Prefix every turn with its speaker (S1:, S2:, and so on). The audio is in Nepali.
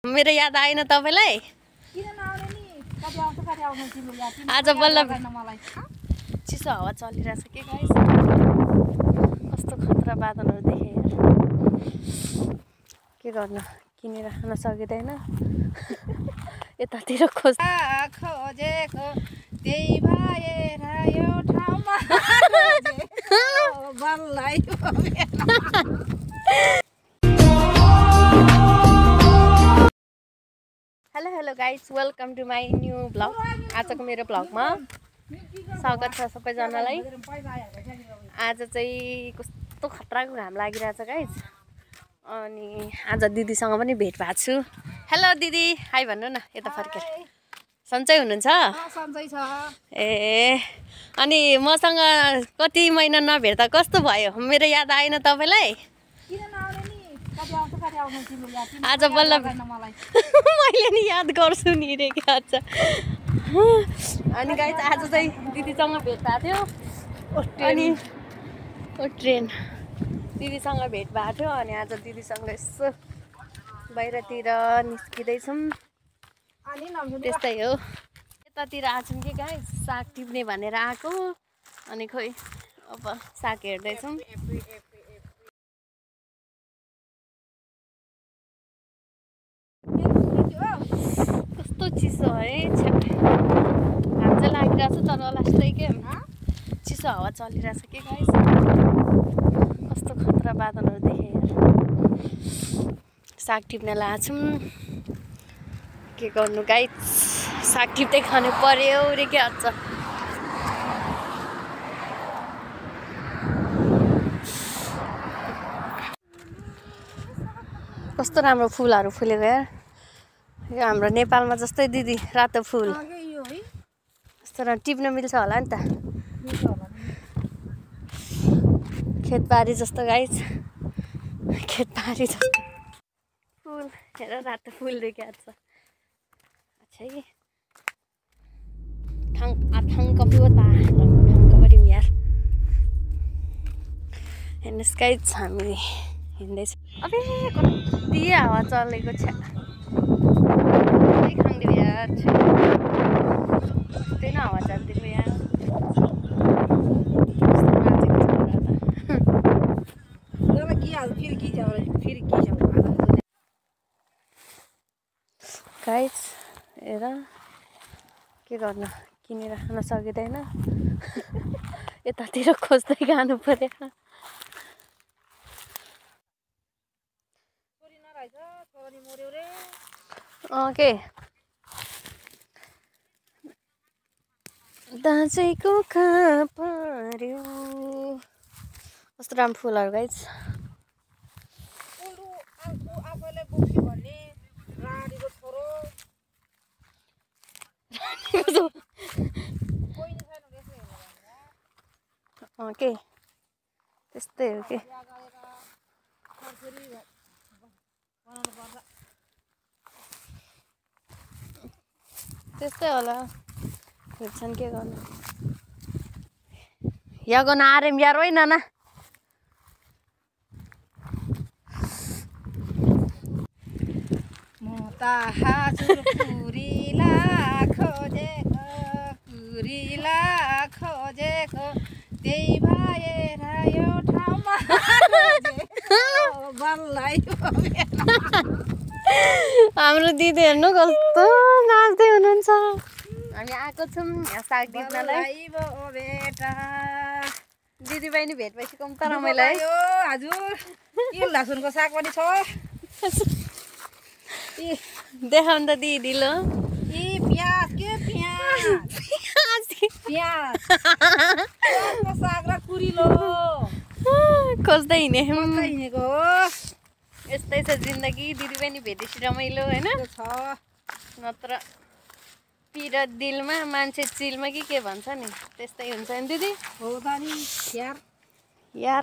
S1: मेरो याद आएन तपाईलाई?
S2: किन नआउने नि? कति आउँछ कति आउँछ तिम्रो याद?
S1: आज बल्ल
S2: मलाई
S1: चिसो हावा चलिरहेछ के गाइस? कस्तो खतरा बादलहरु देखे यार। के गर्नु? किनेर खान सकिदैन। यतातिर
S2: खोजेको त्यही भएर यो ठाउँमा बल्लै
S1: hello guys, welcome to my new blog. आजको मेरो ब्लगमा स्वागत छ सबैजनालाई। आज चाहिँ कस्तो खतराको घाम लागिरहेछ गाइस। अनि आज दिदीसँग पनि भेट भएको छु। हेलो दिदी, हाई भन्नु न यता फर्केर। सन्चै हुनुहुन्छ?
S2: सन्चै छ।
S1: ए अनि मसँग कति महिना नभेट्दा कस्तो भयो? मेरो याद आएन तपाईलाई?
S2: किन नआउने नि? कति आउँछ कति आउँछ तिम्रो याद?
S1: आज बल्ल मैले नि याद गर्छु नि रे के आज। अनि गाइस आज चाहिँ दिदीसँग भेट भएको थियो। अनि ट्रेन दिदीसँग भेट भएको थियो। अनि आज दिदीसँग यसो बाहिरतिर निस्किँदैछौँ। त्यस्तै हो। यतातिर आछौँ कि गाइस, साग टिप्ने भनेर आएको। अनि खोइ अब साग हेर्दैछौँ। कस्तो चिसो है, घाम चाहिँ लागिरहेछ तर लास्टै के चिसो हावा चलिरहेछ के गाइस। कस्तो खतरा बादलहरु देखे यार। साग टिप्न लाछौँ। के गर्नु गाइस, साग टिप्दै खानु पर्यो रे के आज। कस्तो राम्रो फुलहरू फुलेको यार। यो हाम्रो नेपालमा जस्तै दिदी रातो फुल। यस्तो टिप्न मिल्छ होला नि त। खेतबारी जस्तो गाइस, खेतबारी जस्तो फुल हेर, रातो फुल देखिया छ। अच्छा आथाङ कफी हो ता ठाङकबडी यार। हेर्नुहोस् गाइस, हामी हिँड्दैछ। अबे कति हावा चलेको छ। खाँदियो यार, त्यही न हावा चल्दिएको यार। गाइस हेर, के गर्नु, किनेर खान सकिँदैन। यतातिर खोज्दै खानु पर्यो। के दाजैको कहाँ पर्यो। कस्तो राम्रो फुलहरू गाइस। के त्यस्तै हो के। त्यस्तै होला, हेर्छन् के गर्नु। यहाँ गर्न आरेम यार होइन न।
S2: म त हजुर पुरीला खोजेको, पुरीला खोजेको त्यही भएर यो ठाउँमा बल्लै।
S1: हाम्रो दिदी हेर्नु कस्तो नाच्दै हुनुहुन्छ। हामी आएको छौँ यहाँ साग टिप्नलाई। दिदी बहिनी भेट भएपछि कम्ता रमाइलो है।
S2: हजुर के लसुनको साग पनि छ।
S1: देखाउनु त दिदी ल।
S2: प्याज के प्याज साग र कुरिलो
S1: खोज्दै
S2: हिँडेको हो।
S1: यस्तै छ जिन्दगी। दिदी बहिनी भेटेपछि रमाइलो होइन। नत्र पिर दिलमा मान्छे चिलमा कि के भन्छ नि, त्यस्तै हुन्छ नि दिदी।
S2: हो त नि यार।